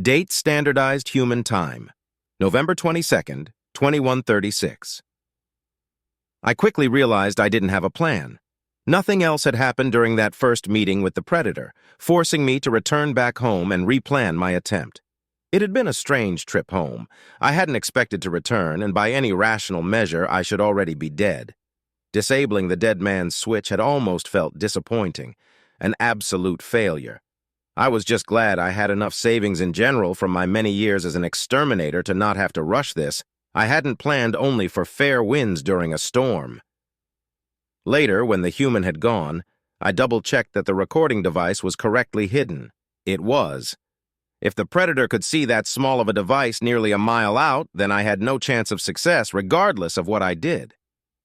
Date standardized human time, November 22nd, 2136. I quickly realized I didn't have a plan. Nothing else had happened during that first meeting with the predator, forcing me to return back home and replan my attempt. It had been a strange trip home. I hadn't expected to return, and by any rational measure, I should already be dead. Disabling the dead man's switch had almost felt disappointing, an absolute failure. I was just glad I had enough savings in general from my many years as an exterminator to not have to rush this. I hadn't planned only for fair winds during a storm. Later, when the human had gone, I double-checked that the recording device was correctly hidden. It was. If the predator could see that small of a device nearly a mile out, then I had no chance of success, regardless of what I did.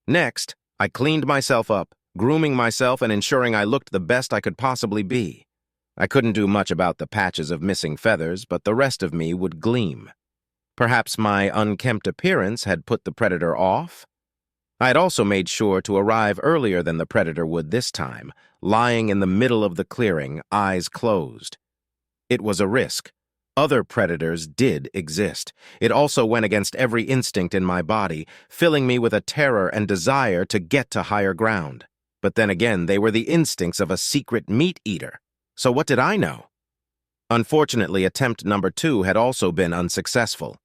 Next, I cleaned myself up, grooming myself and ensuring I looked the best I could possibly be. I couldn't do much about the patches of missing feathers, but the rest of me would gleam. Perhaps my unkempt appearance had put the predator off? I had also made sure to arrive earlier than the predator would this time, lying in the middle of the clearing, eyes closed. It was a risk. Other predators did exist. It also went against every instinct in my body, filling me with a terror and desire to get to higher ground. But then again, they were the instincts of a secret meat-eater. So what did I know? Unfortunately, attempt number 2 had also been unsuccessful.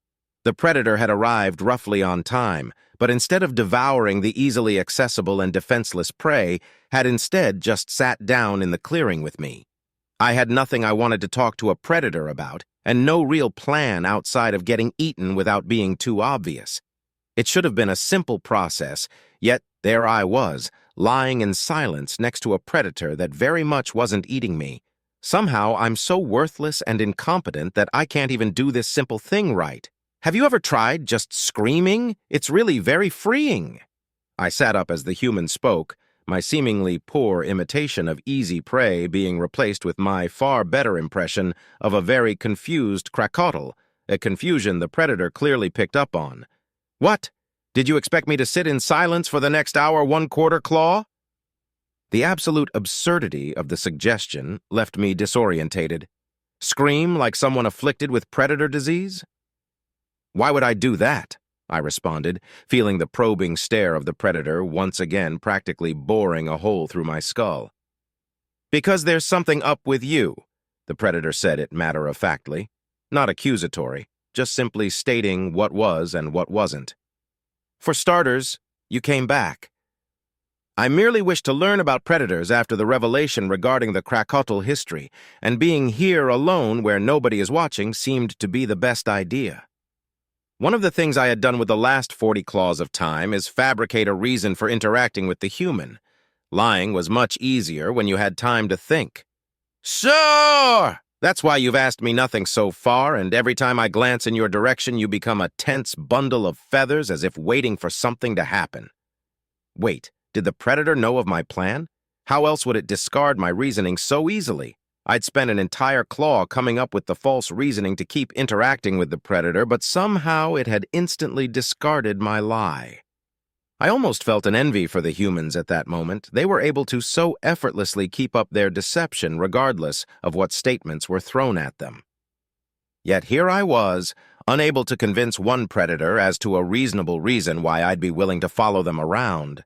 The predator had arrived roughly on time, but instead of devouring the easily accessible and defenseless prey, had instead just sat down in the clearing with me. I had nothing I wanted to talk to a predator about, and no real plan outside of getting eaten without being too obvious. It should have been a simple process, yet there I was, lying in silence next to a predator that very much wasn't eating me. Somehow, I'm so worthless and incompetent that I can't even do this simple thing right. Have you ever tried just screaming? It's really very freeing. I sat up as the human spoke, my seemingly poor imitation of easy prey being replaced with my far better impression of a very confused Krakatl, a confusion the predator clearly picked up on. What? Did you expect me to sit in silence for the next hour, 1/4 claw? The absolute absurdity of the suggestion left me disorientated. Scream like someone afflicted with predator disease? Why would I do that? I responded, feeling the probing stare of the predator once again practically boring a hole through my skull. Because there's something up with you, the predator said it matter-of-factly, not accusatory, just simply stating what was and what wasn't. For starters, you came back. I merely wished to learn about predators after the revelation regarding the Krakatl history, and being here alone where nobody is watching seemed to be the best idea. One of the things I had done with the last 40 claws of time is fabricate a reason for interacting with the human. Lying was much easier when you had time to think. Sure! That's why you've asked me nothing so far, and every time I glance in your direction you become a tense bundle of feathers as if waiting for something to happen. Wait, did the predator know of my plan? How else would it discard my reasoning so easily? I'd spent an entire claw coming up with the false reasoning to keep interacting with the predator, but somehow it had instantly discarded my lie. I almost felt an envy for the humans at that moment. They were able to so effortlessly keep up their deception regardless of what statements were thrown at them. Yet here I was, unable to convince one predator as to a reasonable reason why I'd be willing to follow them around.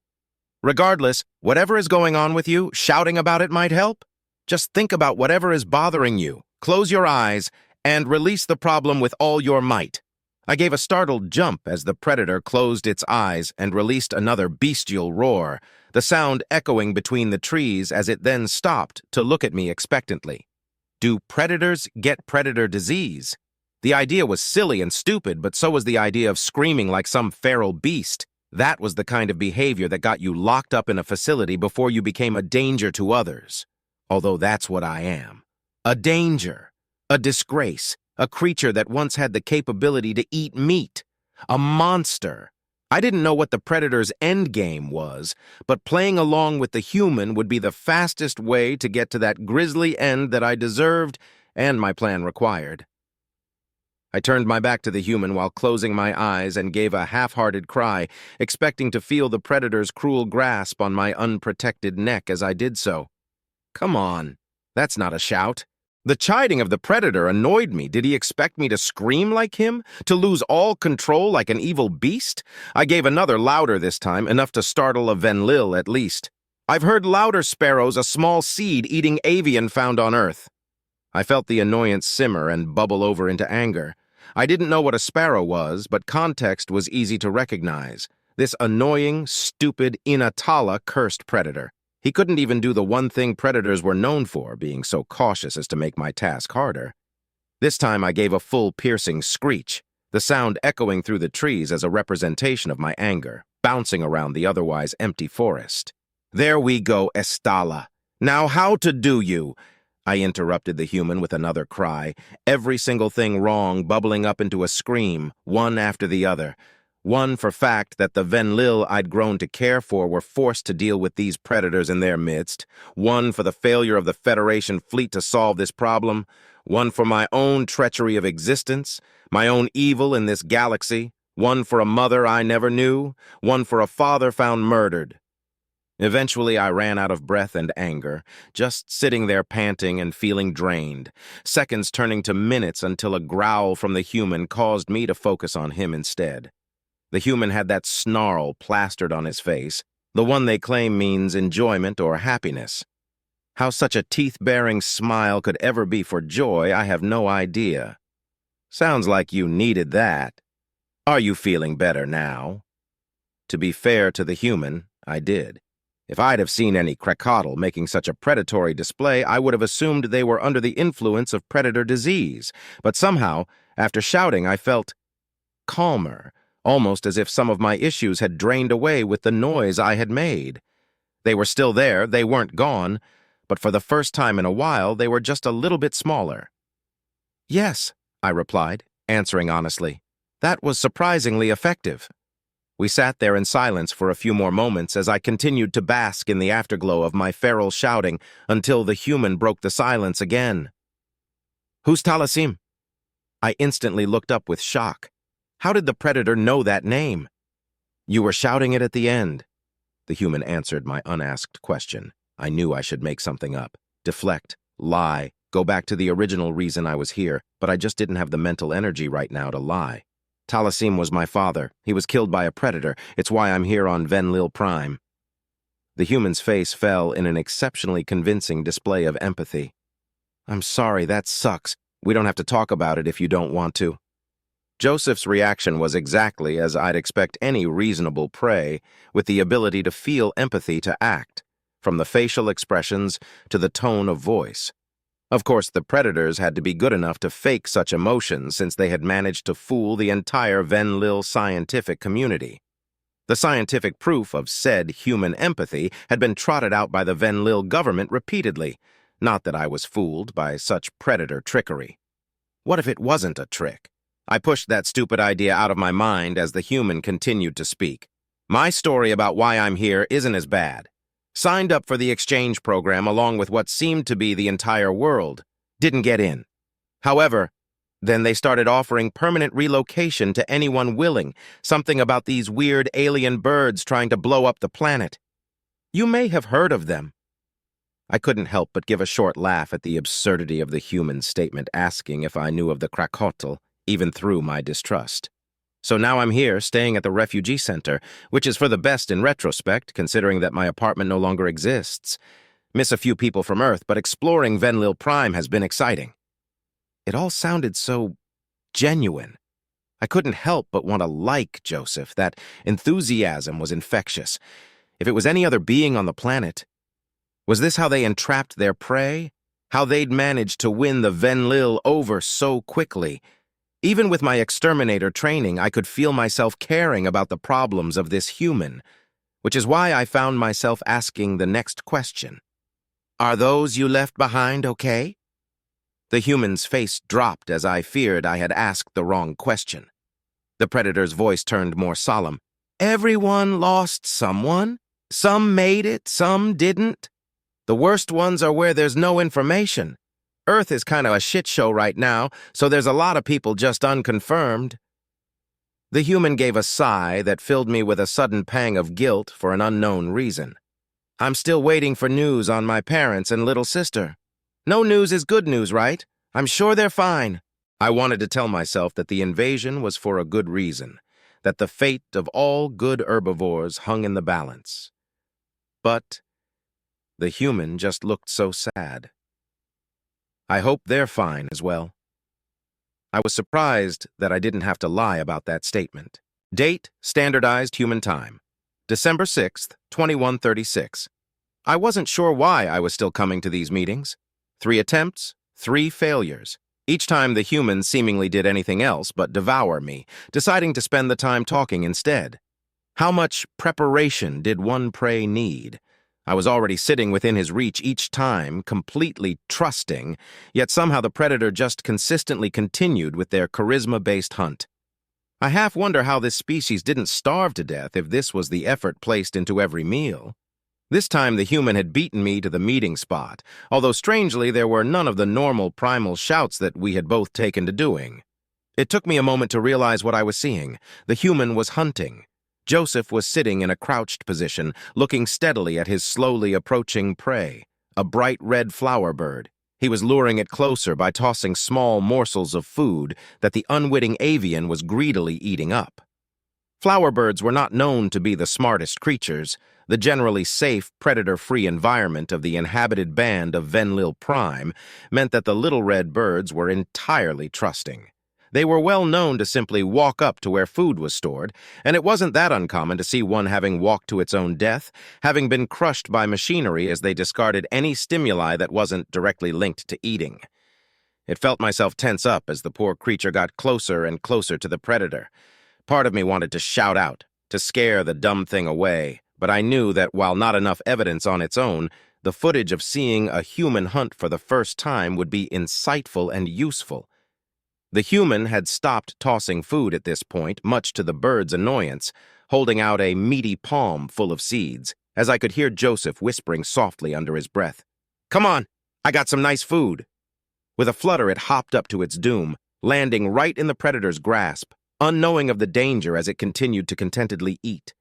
Regardless, whatever is going on with you, shouting about it might help. Just think about whatever is bothering you, close your eyes, and release the problem with all your might. I gave a startled jump as the predator closed its eyes and released another bestial roar, the sound echoing between the trees as it then stopped to look at me expectantly. Do predators get predator disease? The idea was silly and stupid, but so was the idea of screaming like some feral beast. That was the kind of behavior that got you locked up in a facility before you became a danger to others. Although that's what I am. A danger, a disgrace, a creature that once had the capability to eat meat, a monster. I didn't know what the predator's endgame was, but playing along with the human would be the fastest way to get to that grisly end that I deserved and my plan required. I turned my back to the human while closing my eyes and gave a half-hearted cry, expecting to feel the predator's cruel grasp on my unprotected neck as I did so. Come on, that's not a shout. The chiding of the predator annoyed me. Did he expect me to scream like him? To lose all control like an evil beast? I gave another louder this time, enough to startle a Venlil at least. I've heard louder sparrows, a small seed eating avian found on Earth. I felt the annoyance simmer and bubble over into anger. I didn't know what a sparrow was, but context was easy to recognize. This annoying, stupid, Inatala cursed predator. He couldn't even do the one thing predators were known for, being so cautious as to make my task harder. This time I gave a full piercing screech, the sound echoing through the trees as a representation of my anger, bouncing around the otherwise empty forest. There we go, Estala. Now how to do you? I interrupted the human with another cry, every single thing wrong bubbling up into a scream, one after the other. One for fact that the Venlil I'd grown to care for were forced to deal with these predators in their midst. One for the failure of the Federation fleet to solve this problem. One for my own treachery of existence, my own evil in this galaxy. One for a mother I never knew. One for a father found murdered. Eventually, I ran out of breath and anger, just sitting there panting and feeling drained, seconds turning to minutes until a growl from the human caused me to focus on him instead. The human had that snarl plastered on his face, the one they claim means enjoyment or happiness. How such a teeth-baring smile could ever be for joy, I have no idea. Sounds like you needed that. Are you feeling better now? To be fair to the human, I did. If I'd have seen any Krakatl making such a predatory display, I would have assumed they were under the influence of predator disease. But somehow, after shouting, I felt calmer, almost as if some of my issues had drained away with the noise I had made. They were still there, they weren't gone, but for the first time in a while, they were just a little bit smaller. Yes, I replied, answering honestly. That was surprisingly effective. We sat there in silence for a few more moments as I continued to bask in the afterglow of my feral shouting until the human broke the silence again. Who's Talasim? I instantly looked up with shock. How did the predator know that name? You were shouting it at the end. The human answered my unasked question. I knew I should make something up, deflect, lie, go back to the original reason I was here, but I just didn't have the mental energy right now to lie. Talasim was my father. He was killed by a predator. It's why I'm here on Venlil Prime. The human's face fell in an exceptionally convincing display of empathy. I'm sorry, that sucks. We don't have to talk about it if you don't want to. Joseph's reaction was exactly as I'd expect any reasonable prey, with the ability to feel empathy to act, from the facial expressions to the tone of voice. Of course, the predators had to be good enough to fake such emotions since they had managed to fool the entire Venlil scientific community. The scientific proof of said human empathy had been trotted out by the Venlil government repeatedly, not that I was fooled by such predator trickery. What if it wasn't a trick? I pushed that stupid idea out of my mind as the human continued to speak. My story about why I'm here isn't as bad. Signed up for the exchange program along with what seemed to be the entire world. Didn't get in. However, then they started offering permanent relocation to anyone willing, something about these weird alien birds trying to blow up the planet. You may have heard of them. I couldn't help but give a short laugh at the absurdity of the human statement asking if I knew of the Krakatl, even through my distrust. So now I'm here, staying at the refugee center, which is for the best in retrospect, considering that my apartment no longer exists. Miss a few people from Earth, but exploring Venlil Prime has been exciting. It all sounded so genuine. I couldn't help but want to like Joseph. That enthusiasm was infectious. If it was any other being on the planet, was this how they entrapped their prey? How they'd managed to win the Venlil over so quickly? Even with my exterminator training, I could feel myself caring about the problems of this human, which is why I found myself asking the next question. Are those you left behind okay? The human's face dropped as I feared I had asked the wrong question. The predator's voice turned more solemn. Everyone lost someone. Some made it, some didn't. The worst ones are where there's no information. Earth is kind of a shit show right now, so there's a lot of people just unconfirmed. The human gave a sigh that filled me with a sudden pang of guilt for an unknown reason. I'm still waiting for news on my parents and little sister. No news is good news, right? I'm sure they're fine. I wanted to tell myself that the invasion was for a good reason, that the fate of all good herbivores hung in the balance. But the human just looked so sad. I hope they're fine as well. I was surprised that I didn't have to lie about that statement. Date, standardized human time. December 6th, 2136. I wasn't sure why I was still coming to these meetings. 3 attempts, 3 failures. Each time the human seemingly did anything else but devour me, deciding to spend the time talking instead. How much preparation did one prey need? I was already sitting within his reach each time, completely trusting, yet somehow the predator just consistently continued with their charisma-based hunt. I half wonder how this species didn't starve to death if this was the effort placed into every meal. This time the human had beaten me to the meeting spot, although strangely there were none of the normal primal shouts that we had both taken to doing. It took me a moment to realize what I was seeing. The human was hunting. Joseph was sitting in a crouched position, looking steadily at his slowly approaching prey, a bright red flower bird. He was luring it closer by tossing small morsels of food that the unwitting avian was greedily eating up. Flower birds were not known to be the smartest creatures. The generally safe, predator-free environment of the inhabited band of Venlil Prime meant that the little red birds were entirely trusting. They were well known to simply walk up to where food was stored, and it wasn't that uncommon to see one having walked to its own death, having been crushed by machinery as they discarded any stimuli that wasn't directly linked to eating. It felt myself tense up as the poor creature got closer and closer to the predator. Part of me wanted to shout out, to scare the dumb thing away, but I knew that while not enough evidence on its own, the footage of seeing a human hunt for the first time would be insightful and useful. The human had stopped tossing food at this point, much to the bird's annoyance, holding out a meaty palm full of seeds, as I could hear Joseph whispering softly under his breath. "Come on, I got some nice food." With a flutter, it hopped up to its doom, landing right in the predator's grasp, unknowing of the danger as it continued to contentedly eat.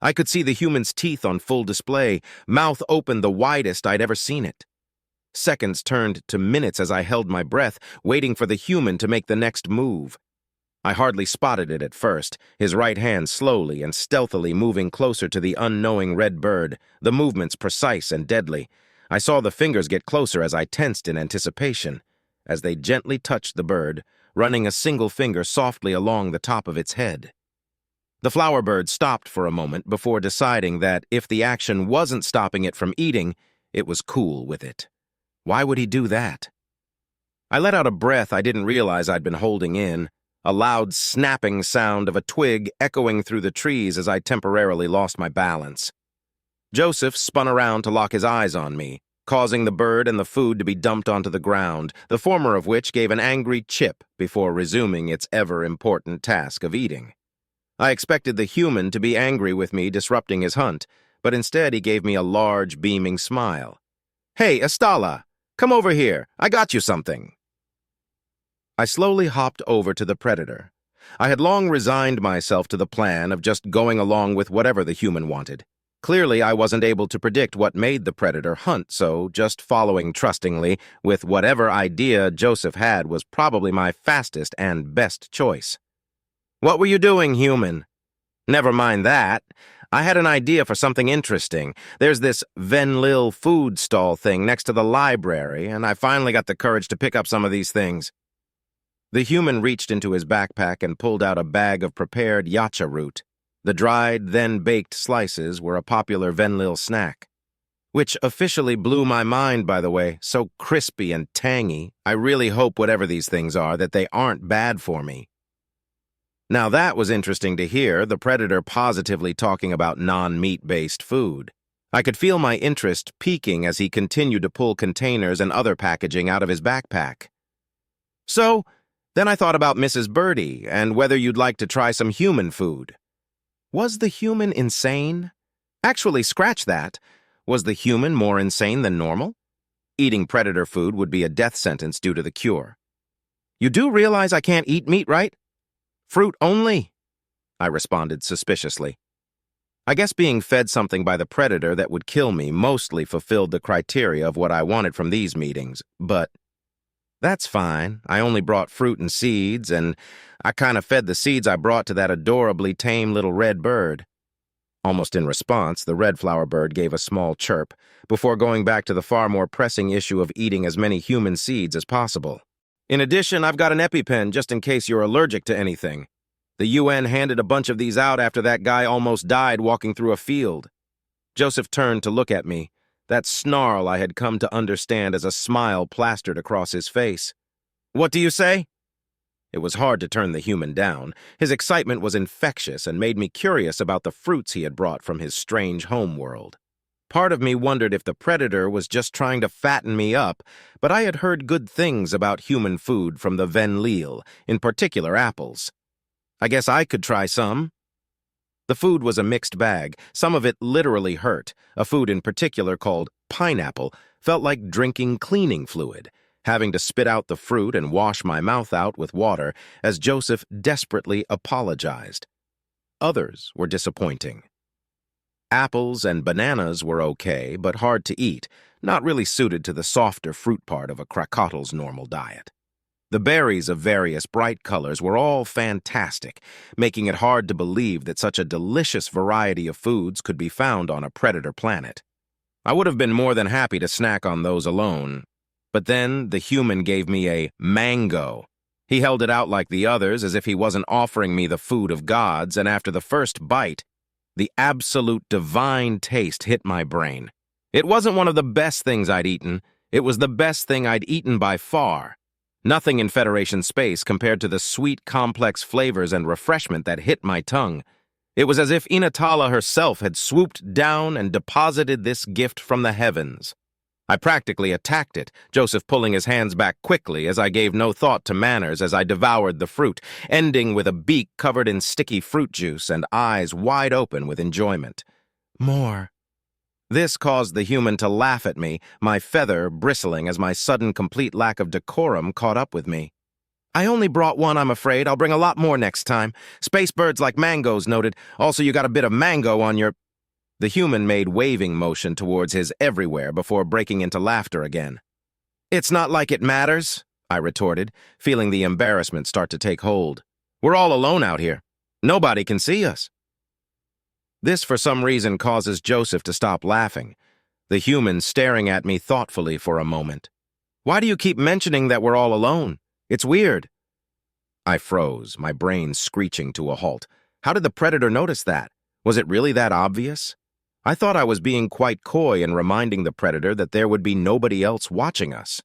I could see the human's teeth on full display, mouth open the widest I'd ever seen it. Seconds turned to minutes as I held my breath, waiting for the human to make the next move. I hardly spotted it at first, his right hand slowly and stealthily moving closer to the unknowing red bird, the movements precise and deadly. I saw the fingers get closer as I tensed in anticipation, as they gently touched the bird, running a single finger softly along the top of its head. The flower bird stopped for a moment before deciding that if the action wasn't stopping it from eating, it was cool with it. Why would he do that? I let out a breath I didn't realize I'd been holding in, a loud snapping sound of a twig echoing through the trees as I temporarily lost my balance. Joseph spun around to lock his eyes on me, causing the bird and the food to be dumped onto the ground, the former of which gave an angry chip before resuming its ever-important task of eating. I expected the human to be angry with me disrupting his hunt, but instead he gave me a large, beaming smile. "Hey, Estala! Come over here. I got you something." I slowly hopped over to the predator. I had long resigned myself to the plan of just going along with whatever the human wanted. Clearly, I wasn't able to predict what made the predator hunt, so just following trustingly with whatever idea Joseph had was probably my fastest and best choice. "What were you doing, human?" "Never mind that. I had an idea for something interesting. There's this Venlil food stall thing next to the library, and I finally got the courage to pick up some of these things." The human reached into his backpack and pulled out a bag of prepared yacha root. The dried, then baked slices were a popular Venlil snack. Which officially blew my mind, by the way, so crispy and tangy. I really hope whatever these things are that they aren't bad for me. Now that was interesting to hear, the predator positively talking about non-meat-based food. I could feel my interest peaking as he continued to pull containers and other packaging out of his backpack. "So, then I thought about Mrs. Birdie and whether you'd like to try some human food." Was the human insane? Actually, scratch that. Was the human more insane than normal? Eating predator food would be a death sentence due to the cure. "You do realize I can't eat meat, right?" "Fruit only," I responded suspiciously. I guess being fed something by the predator that would kill me mostly fulfilled the criteria of what I wanted from these meetings, but that's fine. I only brought fruit and seeds, and I kind of fed the seeds I brought to that adorably tame little red bird. Almost in response, the red flower bird gave a small chirp before going back to the far more pressing issue of eating as many human seeds as possible. In addition, I've got an EpiPen just in case you're allergic to anything. The UN handed a bunch of these out after that guy almost died walking through a field. Joseph turned to look at me, that snarl I had come to understand as a smile plastered across his face. "What do you say?" It was hard to turn the human down. His excitement was infectious and made me curious about the fruits he had brought from his strange homeworld. Part of me wondered if the predator was just trying to fatten me up, but I had heard good things about human food from the Venlil, in particular apples. I guess I could try some. The food was a mixed bag. Some of it literally hurt. A food in particular called pineapple felt like drinking cleaning fluid, having to spit out the fruit and wash my mouth out with water as Joseph desperately apologized. Others were disappointing. Apples and bananas were okay, but hard to eat, not really suited to the softer fruit part of a Krakattl's normal diet. The berries of various bright colors were all fantastic, making it hard to believe that such a delicious variety of foods could be found on a predator planet. I would have been more than happy to snack on those alone, but then the human gave me a mango. He held it out like the others, as if he wasn't offering me the food of gods, and after the first bite, the absolute divine taste hit my brain. It wasn't one of the best things I'd eaten. It was the best thing I'd eaten by far. Nothing in Federation space compared to the sweet, complex flavors and refreshment that hit my tongue. It was as if Inatala herself had swooped down and deposited this gift from the heavens. I practically attacked it, Joseph pulling his hands back quickly as I gave no thought to manners as I devoured the fruit, ending with a beak covered in sticky fruit juice and eyes wide open with enjoyment. More. This caused the human to laugh at me, my feather bristling as my sudden complete lack of decorum caught up with me. "I only brought one, I'm afraid. I'll bring a lot more next time. Space birds like mangoes noted. Also, you got a bit of mango on your—" The human made waving motion towards his everywhere before breaking into laughter again. "It's not like it matters," I retorted, feeling the embarrassment start to take hold. "We're all alone out here. Nobody can see us." This, for some reason, causes Joseph to stop laughing, the human staring at me thoughtfully for a moment. "Why do you keep mentioning that we're all alone? It's weird." I froze, my brain screeching to a halt. How did the predator notice that? Was it really that obvious? I thought I was being quite coy and reminding the predator that there would be nobody else watching us.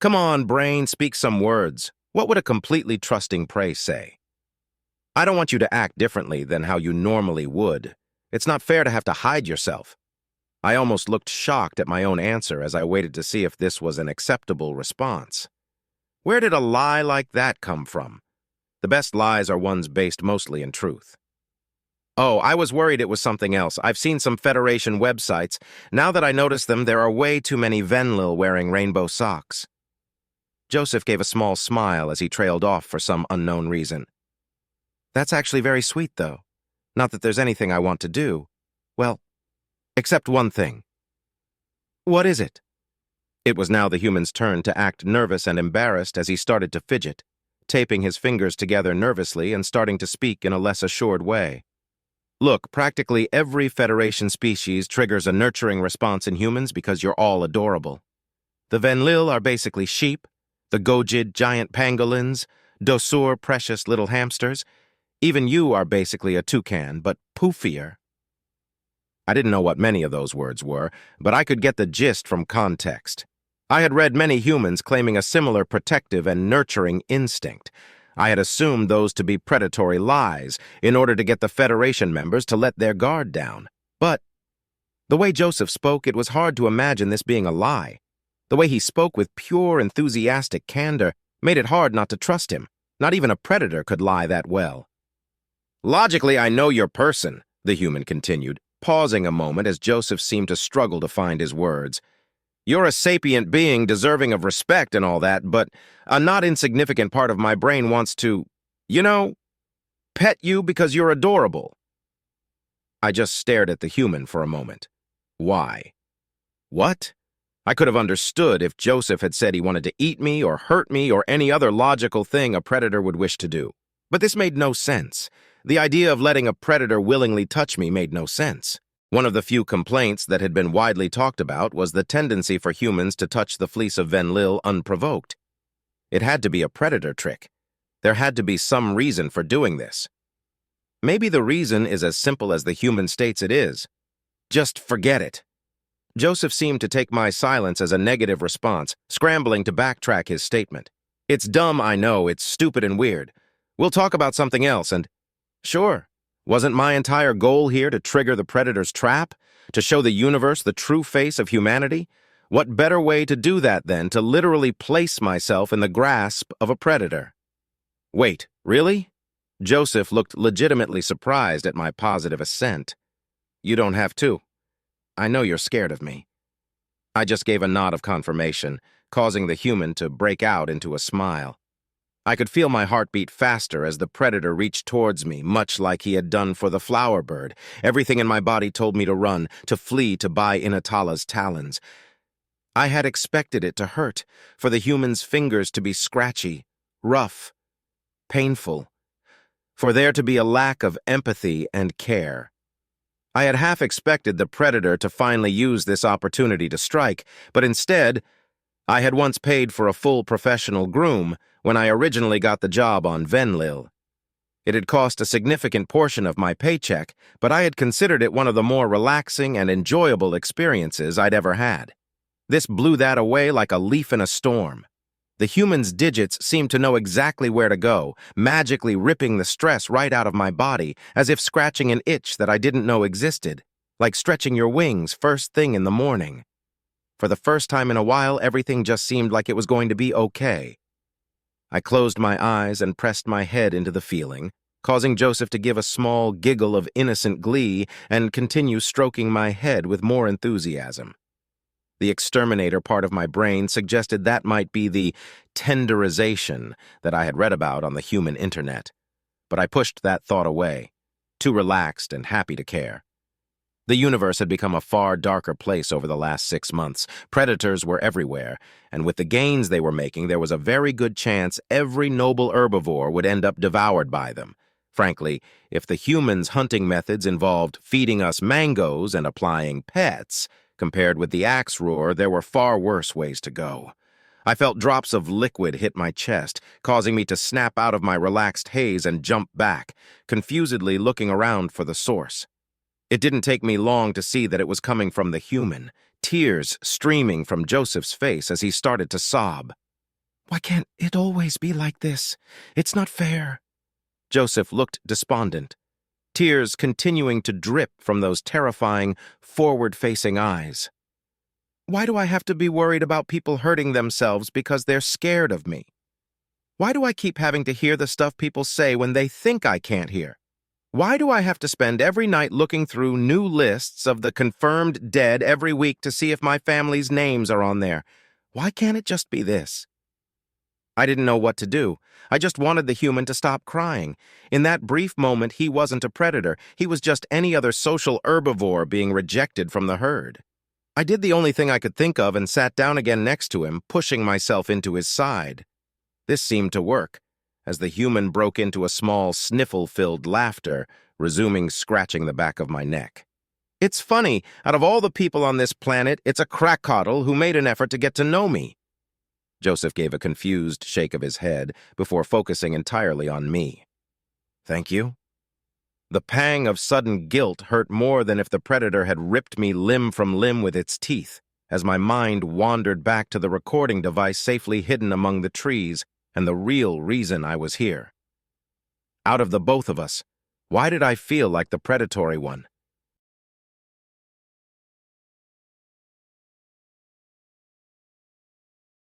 "Come on, brain, speak some words. What would a completely trusting prey say?" "I don't want you to act differently than how you normally would. It's not fair to have to hide yourself." I almost looked shocked at my own answer as I waited to see if this was an acceptable response. Where did a lie like that come from? The best lies are ones based mostly in truth. "Oh, I was worried it was something else. I've seen some Federation websites. Now that I notice them, there are way too many Venlil wearing rainbow socks." Joseph gave a small smile as he trailed off for some unknown reason. "That's actually very sweet, though. Not that there's anything I want to do. Well, except one thing." "What is it?" It was now the human's turn to act nervous and embarrassed as he started to fidget, taping his fingers together nervously and starting to speak in a less assured way. "Look, practically every Federation species triggers a nurturing response in humans because you're all adorable. The Venlil are basically sheep, the Gojid giant pangolins, Dosur precious little hamsters. Even you are basically a toucan, but poofier." I didn't know what many of those words were, but I could get the gist from context. I had read many humans claiming a similar protective and nurturing instinct. I had assumed those to be predatory lies in order to get the Federation members to let their guard down. But the way Joseph spoke, it was hard to imagine this being a lie. The way he spoke with pure, enthusiastic candor made it hard not to trust him. Not even a predator could lie that well. "Logically, I know your person," the human continued, pausing a moment as Joseph seemed to struggle to find his words. "You're a sapient being deserving of respect and all that, but a not insignificant part of my brain wants to, pet you because you're adorable." I just stared at the human for a moment. Why? What? I could have understood if Joseph had said he wanted to eat me or hurt me or any other logical thing a predator would wish to do. But this made no sense. The idea of letting a predator willingly touch me made no sense. One of the few complaints that had been widely talked about was the tendency for humans to touch the fleece of Venlil unprovoked. It had to be a predator trick. There had to be some reason for doing this. Maybe the reason is as simple as the human states it is. Just forget it. Joseph seemed to take my silence as a negative response, scrambling to backtrack his statement. It's dumb, I know, it's stupid and weird. We'll talk about something else and... Sure. Wasn't my entire goal here to trigger the predator's trap? To show the universe the true face of humanity? What better way to do that than to literally place myself in the grasp of a predator? Wait, really? Joseph looked legitimately surprised at my positive assent. You don't have to. I know you're scared of me. I just gave a nod of confirmation, causing the human to break out into a smile. I could feel my heart beat faster as the predator reached towards me, much like he had done for the flower bird. Everything in my body told me to run, to flee to Bai Inatala's talons. I had expected it to hurt, for the human's fingers to be scratchy, rough, painful, for there to be a lack of empathy and care. I had half expected the predator to finally use this opportunity to strike, but instead, I had once paid for a full professional groom when I originally got the job on Venlil. It had cost a significant portion of my paycheck, but I had considered it one of the more relaxing and enjoyable experiences I'd ever had. This blew that away like a leaf in a storm. The human's digits seemed to know exactly where to go, magically ripping the stress right out of my body, as if scratching an itch that I didn't know existed, like stretching your wings first thing in the morning. For the first time in a while, everything just seemed like it was going to be okay. I closed my eyes and pressed my head into the feeling, causing Joseph to give a small giggle of innocent glee and continue stroking my head with more enthusiasm. The exterminator part of my brain suggested that might be the tenderization that I had read about on the human internet. But I pushed that thought away, too relaxed and happy to care. The universe had become a far darker place over the last 6 months. Predators were everywhere, and with the gains they were making, there was a very good chance every noble herbivore would end up devoured by them. Frankly, if the humans' hunting methods involved feeding us mangoes and applying pets, compared with the axe roar, there were far worse ways to go. I felt drops of liquid hit my chest, causing me to snap out of my relaxed haze and jump back, confusedly looking around for the source. It didn't take me long to see that it was coming from the human, tears streaming from Joseph's face as he started to sob. "Why can't it always be like this? It's not fair." Joseph looked despondent, tears continuing to drip from those terrifying, forward-facing eyes. "Why do I have to be worried about people hurting themselves because they're scared of me? Why do I keep having to hear the stuff people say when they think I can't hear? Why do I have to spend every night looking through new lists of the confirmed dead every week to see if my family's names are on there? Why can't it just be this?" I didn't know what to do. I just wanted the human to stop crying. In that brief moment, he wasn't a predator. He was just any other social herbivore being rejected from the herd. I did the only thing I could think of and sat down again next to him, pushing myself into his side. This seemed to work, as the human broke into a small sniffle-filled laughter, resuming scratching the back of my neck. "It's funny, out of all the people on this planet, it's a crackcoddle who made an effort to get to know me." Joseph gave a confused shake of his head before focusing entirely on me. "Thank you?" The pang of sudden guilt hurt more than if the predator had ripped me limb from limb with its teeth, as my mind wandered back to the recording device safely hidden among the trees and the real reason I was here. Out of the both of us, why did I feel like the predatory one?